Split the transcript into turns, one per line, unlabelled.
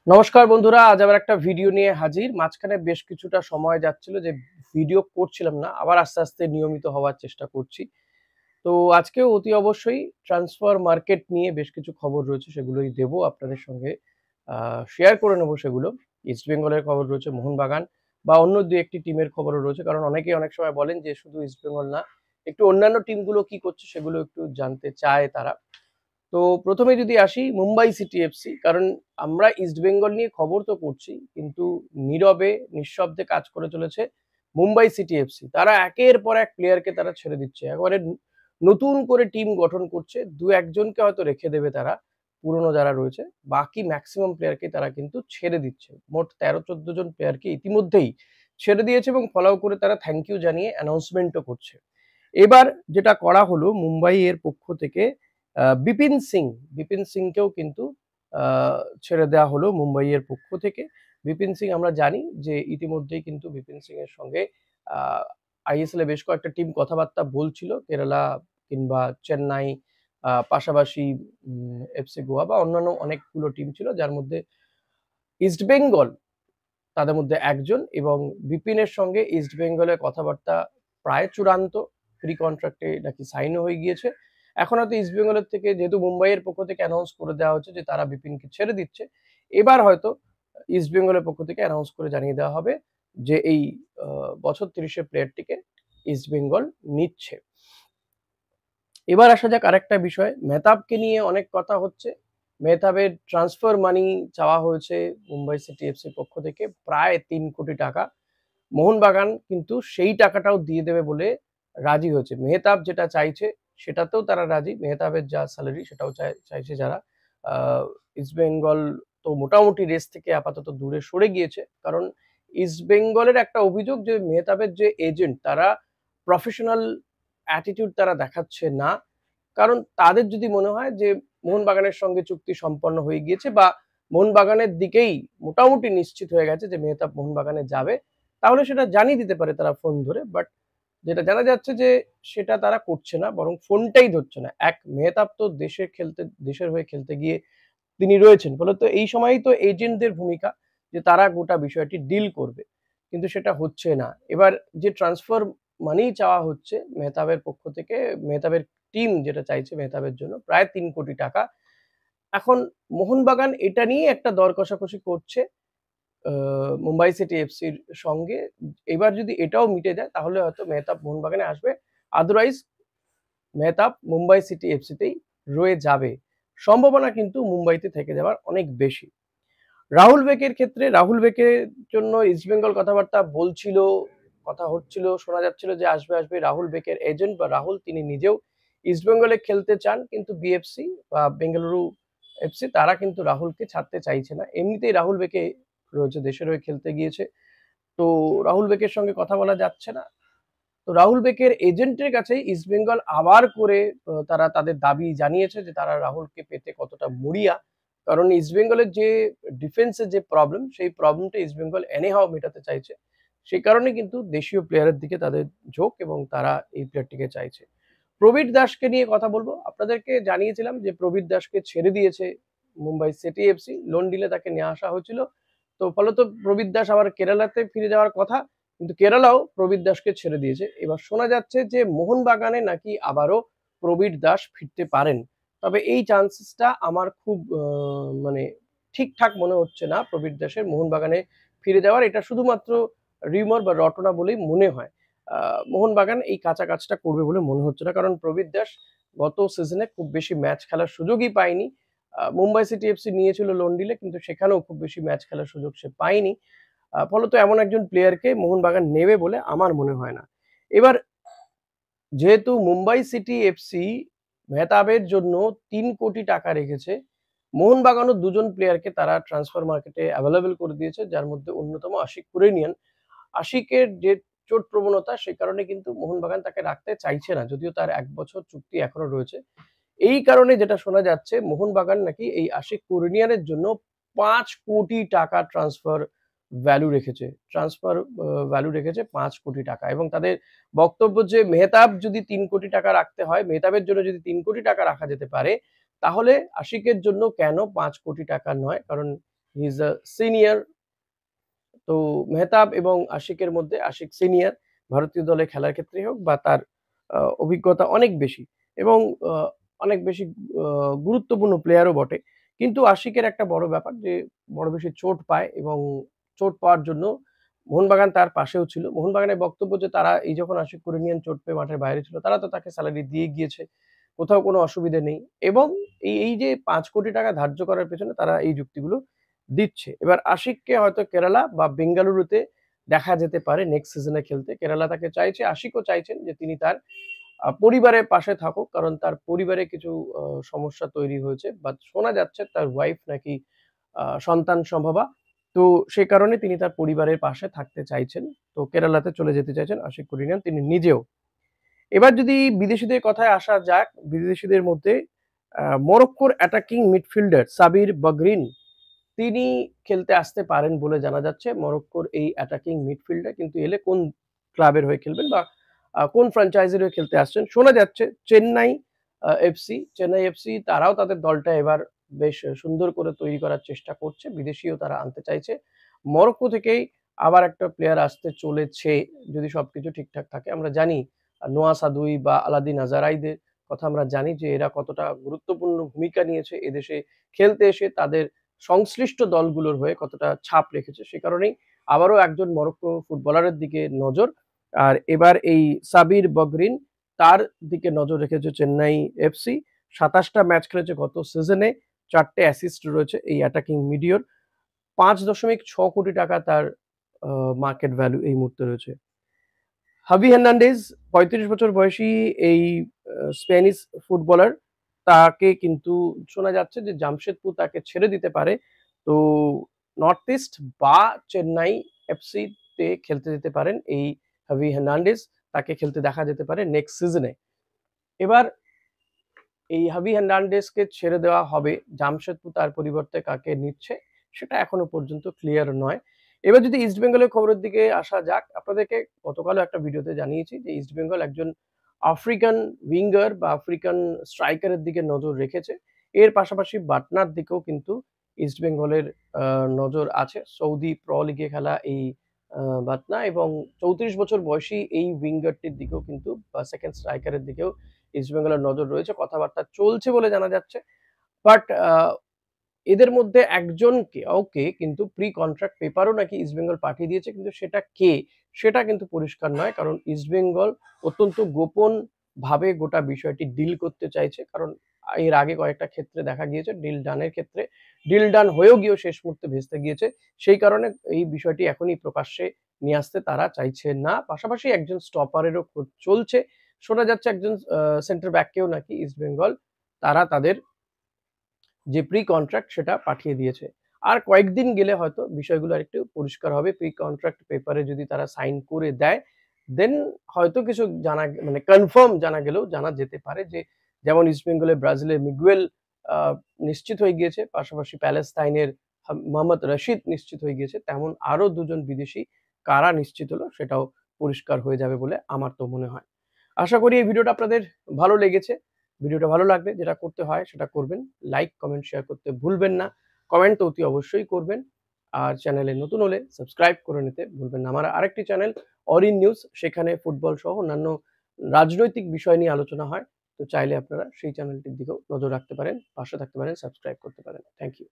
নমস্কার বন্ধুরা, আজ আবার একটা ভিডিও নিয়ে হাজির। মাঝখানে বেশ কিছুটা সময় যাচ্ছিল যে ভিডিও করছিলাম না, আবার আস্তে আস্তে নিয়মিত হওয়ার চেষ্টা করছি। তো আজকেও অতি অবশ্যই ট্রান্সফার মার্কেট নিয়ে বেশ কিছু খবর রয়েছে, সেগুলোই দেবো আপনাদের সঙ্গে। শেয়ার করে নেবো সেগুলো। ইস্ট বেঙ্গলের খবর রয়েছে, মোহনবাগান বা অন্য দু একটি টিমের খবরও রয়েছে, কারণ অনেকেই অনেক সময় বলেন যে শুধু ইস্ট বেঙ্গল না, একটু অন্যান্য টিমগুলো কি করছে সেগুলো একটু জানতে চায় তারা। তো প্রথমে যদি আসি মুম্বাই সিটি এফসি, কারণ আমরা ইস্ট বেঙ্গল নিয়ে খবর তো করছি, কিন্তু নীরবে নিঃশব্দে কাজ করে চলেছে মুম্বাই সিটি এফসি। তারা একের পর এক প্লেয়ারকে তারা ছেড়ে দিচ্ছে, একবারে নতুন করে টিম গঠন করছে। দু একজনকে হয়তো রেখে দেবে তারা, পুরনো যারা রয়েছে। বাকি ম্যাক্সিমাম প্লেয়ারকে তারা কিন্তু ছেড়ে দিচ্ছে। মোট ১৩-১৪ জন প্লেয়ারকে ইতিমধ্যেই ছেড়ে দিয়েছে এবং ফলাও করে তারা থ্যাংক ইউ জানিয়ে অ্যানাউন্সমেন্টও করছে। এবার যেটা করা হলো মুম্বাই এর পক্ষ থেকে, বিপিন সিং, বিপিন সিংকেও কিন্তু ছেড়ে দেওয়া হলো মুম্বাইয়ের পক্ষ থেকে। বিপিন সিং আমরা জানি যে ইতিমধ্যেই কিন্তু বিপিন সিং এর সঙ্গে আইএসএল এ বেশ কয়েকটা টিম কথাবার্তা বলছিল, কেরালা কিংবা চেন্নাই, পাশাপাশি এফসি গোয়া বা অন্যান্য অনেকগুলো টিম ছিল, যার মধ্যে ইস্ট বেঙ্গল তাদের মধ্যে একজন। এবং বিপিনের সঙ্গে ইস্ট বেঙ্গলের কথাবার্তা প্রায় চূড়ান্ত, প্রি কন্ট্রাক্টে নাকি সাইনও হয়ে গিয়েছে। এখন হয়তো ইস্ট বেঙ্গলের থেকে, যেহেতু মুম্বাইয়ের পক্ষ থেকে অ্যানাউন্স করে দেওয়া হচ্ছে যে তারা বিপিনকে ছেড়ে দিচ্ছে, এবার হয়তো ইস্ট বেঙ্গলের পক্ষ থেকে অ্যানাউন্স করে জানিয়ে দেওয়া হবে যে এই বছর ৩০-এর প্লেয়ারটিকে ইস্ট বেঙ্গল নিচ্ছে। এবার আসা যাক আরেকটা বিষয়, মেহতাবকে নিয়ে অনেক কথা হচ্ছে। মেহতাবের ট্রান্সফার মানি চাওয়া হয়েছে মুম্বাই সিটি এফসির পক্ষ থেকে প্রায় ৩ কোটি টাকা। মোহনবাগান কিন্তু সেই টাকাটাও দিয়ে দেবে বলে রাজি হয়েছে। মেহতাব যেটা চাইছে সেটাতেও তারা রাজি। মেহতাবের যা স্যালারি সেটাও চাইছে যারা। ইস্টবেঙ্গল তো মোটামুটি রেস থেকে আপাতত দূরে সরে গিয়েছে। কারণ ইস্টবেঙ্গলের একটা অভিযোগ যে মেহতাবের যে এজেন্ট তারা প্রফেশনাল অ্যাটিটিউড তারা দেখাচ্ছে না। কারণ তাদের যদি মনে হয় যে মোহনবাগানের সঙ্গে চুক্তি সম্পন্ন হয়ে গিয়েছে বা মোহনবাগানের দিকেই মোটামুটি নিশ্চিত হয়ে গেছে যে মেহতাব মোহনবাগানে যাবে, তাহলে সেটা জানিয়ে দিতে পারে তারা ফোন ধরে। বাট যেটা জানা যাচ্ছে যে সেটা তারা করছে না, বরং ফোনটাই ধরছে না। মেহতাব তো দেশের হয়ে খেলতে গিয়ে তিনি রয়েছেন। ফলত এই সময়ই তো এজেন্টদের ভূমিকা যে তারা গোটা বিষয়টি ডিল করবে। কিন্তু সেটা হচ্ছে না। এবার যে ট্রান্সফার মানি চাওয়া হচ্ছে মেহতাবের পক্ষ থেকে, মেহতাবের টিম যেটা চাইছে মেহতাবের জন্য প্রায় ৩ কোটি টাকা। এখন মোহনবাগান এটা নিয়ে একটা দর কষাকষি করছে মুম্বাই সিটি এফসির সঙ্গে। এবার যদি এটাও মিটে যায় তাহলে হয়তো মেহতাব মোহনবাগানে আসবে। আদারওয়াইজ মেহতাব মুম্বাই সিটি এফসিতেই রয়ে যাবে। সম্ভাবনা কিন্তু মুম্বাইতে থেকে যাওয়ার অনেক বেশি। রাহুল বেকের ক্ষেত্রে, রাহুল বেকের জন্য ইস্টবেঙ্গল কথাবার্তা বলছিল, কথা হচ্ছিল, শোনা যাচ্ছিল যে আসবে। রাহুল বেকের এজেন্ট বা রাহুল তিনি নিজেও ইস্টবেঙ্গলে খেলতে চান, কিন্তু বিএফসি বা বেঙ্গালুরু এফসি তারা কিন্তু রাহুলকে ছাড়তে চাইছে না। এমনিতেই রাহুল বেকে রয়েছে, দেশের হয়ে খেলতে গিয়েছে। তো রাহুল বেকের সঙ্গে কথা বলা যাচ্ছে না। তো রাহুল বেকের এজেন্টের কাছে ইস্টবেঙ্গল আবার করে তারা তাদের দাবি জানিয়েছে যে তারা রাহুলকে পেতে কতটা মরিয়া। কারণ ইস্টবেঙ্গলের যে ডিফেন্সের যে প্রবলেম, সেই প্রবলেমটা ইস্টবেঙ্গল এনিহাও মেটাতে চাইছে। সেই কারণে কিন্তু দেশীয় প্লেয়ারের দিকে তাদের ঝোঁক এবং তারা এই প্লেয়ারটিকে চাইছে। প্রবীর দাসকে নিয়ে কথা বলবো। আপনাদেরকে জানিয়েছিলাম যে প্রবীর দাসকে ছেড়ে দিয়েছে Mumbai city FC. Loan delay তাকে নিয়ে আসা হয়েছিল। তো ফলত প্রবীর দাস আবার কেরালাতে ফিরে যাওয়ার কথা, কিন্তু কেরালাও প্রবীর দাসকে ছেড়ে দিয়েছে। এবার শোনা যাচ্ছে যে মোহনবাগানে নাকি আবারও প্রবীর দাস ফিরতে পারেন। তবে এই চান্সেসটা আমার খুব মানে ঠিকঠাক মনে হচ্ছে না প্রবীর দাসের মোহনবাগানে ফিরে যাওয়ার। এটা শুধুমাত্র রিউমার বা রটনা বলেই মনে হয়। মোহনবাগান এই কাঁচা কাজটা করবে বলে মনে হচ্ছে না। কারণ প্রবীর দাস গত সিজনে খুব বেশি ম্যাচ খেলার সুযোগই পায়নি। মুম্বাই সিটি এফসি নিয়েছিল লোন ডিলে, কিন্তু সেখানেও খুব বেশি ম্যাচ খেলার সুযোগ সে পায়নি। ফলত এমন একজন প্লেয়ারকে মোহনবাগান নেবে বলে আমার মনে হয় না। এবার যেহেতু মুম্বাই সিটি এফসি মেহতাবের জন্য ৩ কোটি টাকা রেখেছে, মোহনবাগানও দুজন প্লেয়ারকে তারা ট্রান্সফার মার্কেটে অ্যাভেলেবল করে দিয়েছে, যার মধ্যে অন্যতম আশিক কুরেনিয়ান। আশিকের যে চোট প্রবণতা, সে কারণে কিন্তু মোহনবাগান তাকে রাখতে চাইছে না, যদিও তার ১ বছর চুক্তি এখনো রয়েছে। এই কারণে যেটা শোনা যাচ্ছে মোহনবাগান নাকি এই আশিক কুরেনিয়ানের জন্য ৫ কোটি টাকা ট্রান্সফার ভ্যালু রেখেছে ৫ কোটি টাকা। এবং তাদের বক্তব্য যে মেহতাব যদি ৩ কোটি টাকা রাখতে হয়, মেহতাবের জন্য যদি ৩ কোটি টাকা রাখা যেতে পারে, তাহলে আশিকের জন্য কেন ৫ কোটি টাকা নয়? কারণ হি ইজ আ সিনিয়র। তো মেহতাব এবং আশিকের মধ্যে আশিক সিনিয়র, ভারতীয় দলে খেলার ক্ষেত্রেই হোক বা তার অভিজ্ঞতা অনেক বেশি এবং আ অনেক বেশি গুরুত্বপূর্ণ প্লেয়ারও বটে। কিন্তু আশিকের একটা বড় ব্যাপার যে বড় বেশি চোট পায় এবং চোট পাওয়ার জন্য মোহনবাগান তার পাশেও ছিল। মোহনবাগানের বক্তব্য যে তারা এই যখন আশিক কুরিনিয়ান চোট পেয়ে মাঠের বাইরে ছিল, তারা তো তাকে সেলারি দিয়ে গিয়েছে। কোথাও কোনো অসুবিধে নেই এবং এই যে ৳৫,০০,০০,০০০ ধার্য করার পেছনে তারা এই যুক্তিগুলো দিচ্ছে। এবার আশিককে হয়তো কেরালা বা বেঙ্গালুরুতে দেখা যেতে পারে নেক্সট সিজনে খেলতে। কেরালা তাকে চাইছে, আশিকও চাইছেন যে তিনি তার পরিবারের পাশে থাকুক। কারণ তার পরিবারে কিছু সমস্যা তৈরি হয়েছে বা শোনা যাচ্ছে তার ওয়াইফ নাকি সন্তান সম্ভবা। তো সে কারণে তিনি তার পরিবারের পাশে থাকতে চাইছেন। তো কেরালাতে চলে যেতে চাইছেন আশিক কুরিনিয়ান তিনি নিজেও। এবার যদি বিদেশিদের কথায় আসা যাক, বিদেশিদের মধ্যে মরক্কোর অ্যাটাকিং মিডফিল্ডার সাবির বাগরিন তিনি খেলতে আসতে পারেন বলে জানা যাচ্ছে। মরক্কোর এই অ্যাটাকিং মিডফিল্ডার কিন্তু এলে কোন ক্লাবের হয়ে খেলবেন বা কোন ফ্র্যাঞ্চাইজির হয়ে খেলতে আসছেন। শোনা যাচ্ছে চেন্নাই এফসি তারাও তাদের দলটা এবার বেশ সুন্দর করে তৈরি করার চেষ্টা করছে। বিদেশীও তারা আনতে চাইছে। মরক্কো থেকেই আবার একটা প্লেয়ার আসতে চলেছে যদি সবকিছু ঠিকঠাক থাকে। আমরা জানি নোয়া সাদুই বা আলাদিন আজারাইদের কথা আমরা জানি যে এরা কতটা গুরুত্বপূর্ণ ভূমিকা নিয়েছে এদেশে খেলতে এসে তাদের সংশ্লিষ্ট দলগুলোর হয়ে কতটা ছাপ রেখেছে। সে কারণেই আবারও একজন মরক্কো ফুটবলারের দিকে নজর। আর এবার এই সাবির বগরিন তার দিকে নজর রেখেছে চেন্নাই এফসি। ২৭ টা ম্যাচ খেলেছে গত সিজনে, ৪ টে অ্যাসিস্ট রয়েছে এই অ্যাটাকিং মিডিওর। ৳৫.৬ কোটি তার মার্কেট ভ্যালু এই মুহূর্তে রয়েছে। হাভি হার্নান্ডেজ ৩৫ বছর বয়সী এই স্প্যানিশ ফুটবলার তাকে কিন্তু শোনা যাচ্ছে যে জামশেদপুর তাকে ছেড়ে দিতে পারে। তো নর্থ ইস্ট বা চেন্নাই এফসি তে খেলতে যেতে পারেন এই হাভি হার্নান্ডেজ। তাকে খেলতে দেখা যেতে পারে নেক্সট সিজনে। এবার এই হাভি হার্নান্ডেজকে ছেড়ে দেওয়া হবে। জামশেদপুর তার পরিবর্তে কাকে নিচ্ছে সেটা এখনো পর্যন্ত ক্লিয়ার নয়। এবার যদি ইস্ট বেঙ্গলের খবরের দিকে আসা যাক, আপনাদেরকে গতকালও একটা ভিডিওতে জানিয়েছি যে ইস্ট বেঙ্গল একজন আফ্রিকান উইঙ্গার বা আফ্রিকান স্ট্রাইকারের দিকে নজর রেখেছে। এর পাশাপাশি বাটনার দিকেও কিন্তু ইস্ট বেঙ্গলের নজর আছে। সৌদি প্রো লিগে খেলা এই বাটনা এবং ৩৪ বছর বয়সী এই উইঙ্গারটির দিকেও কিন্তু বা সেকেন্ড স্ট্রাইকারের দিকেও ইস্ট বেঙ্গলের নজর রয়েছে। কথাবার্তা চলছে বলে জানা যাচ্ছে। বাট এদের মধ্যে একজনকে কিন্তু প্রি কন্ট্রাক্ট পেপারও নাকি ইস্ট বেঙ্গল পাঠিয়ে দিয়েছে। কিন্তু সেটা কে? সেটা কিন্তু পরিষ্কার নয়। কারণ ইস্ট বেঙ্গল অত্যন্ত গোপন ভাবে গোটা বিষয়টি ডিল করতে চাইছে। কারণ এর আগে কয়েকটা ক্ষেত্রে দেখা গিয়েছে ডিল ডানের ক্ষেত্রে ডিল ডান হয়েও গিয়েও শেষ মুহূর্তে ভেস্তে গিয়েছে। সেই কারণে এই বিষয়টি এখনই প্রকাশ্যে নিয়ে আসতে তারা চাইছে না। পাশাপাশি একজন স্টপারেরও খোঁজ চলছে। শোনা যাচ্ছে একজন সেন্টার ব্যাককেও নাকি ইস্ট বেঙ্গল তারা তাদের যে প্রি কন্ট্রাক্ট সেটা পাঠিয়ে দিয়েছে। আর কয়েকদিন গেলে হয়তো বিষয়গুলো আরেকটু পরিষ্কার হবে। প্রি কন্ট্রাক্ট পেপারে যদি তারা সাইন করে দেয়, দেন হয়তো কিছু জানা মানে কনফার্ম জানা গেলেও জানা যেতে পারে যে যেমন ইস্ট বেঙ্গলের ব্রাজিলের মিগুয়েল আ নিশ্চিত হয়ে গিয়েছে। পাশাপাশি প্যালেস্তাইনের মোহাম্মদ রশিদ নিশ্চিত হয়ে গিয়েছে। তেমন আরো ২ জন বিদেশি কারা নিশ্চিত হলো সেটাও পরিষ্কার হয়ে যাবে বলে আমার তো মনে হয়। আশা করি এই ভিডিওটা আপনাদের ভালো লেগেছে। ভিডিওটা ভালো লাগলে যেটা করতে হয় সেটা করবেন। লাইক, কমেন্ট, শেয়ার করতে ভুলবেন না। কমেন্ট তো অতি অবশ্যই করবেন। আর চ্যানেলে নতুন হলে সাবস্ক্রাইব করে নিতে ভুলবেন না। আমার আরেকটি চ্যানেল অরিন নিউজ সেখানে ফুটবল সহ অন্যান্য রাজনৈতিক বিষয় নিয়ে আলোচনা হয়। তো চাইলে আপনারা সেই চ্যানেলটির দিকেও নজর রাখতে পারেন, পাশে থাকতে পারেন, সাবস্ক্রাইব করতে পারেন। Thank you.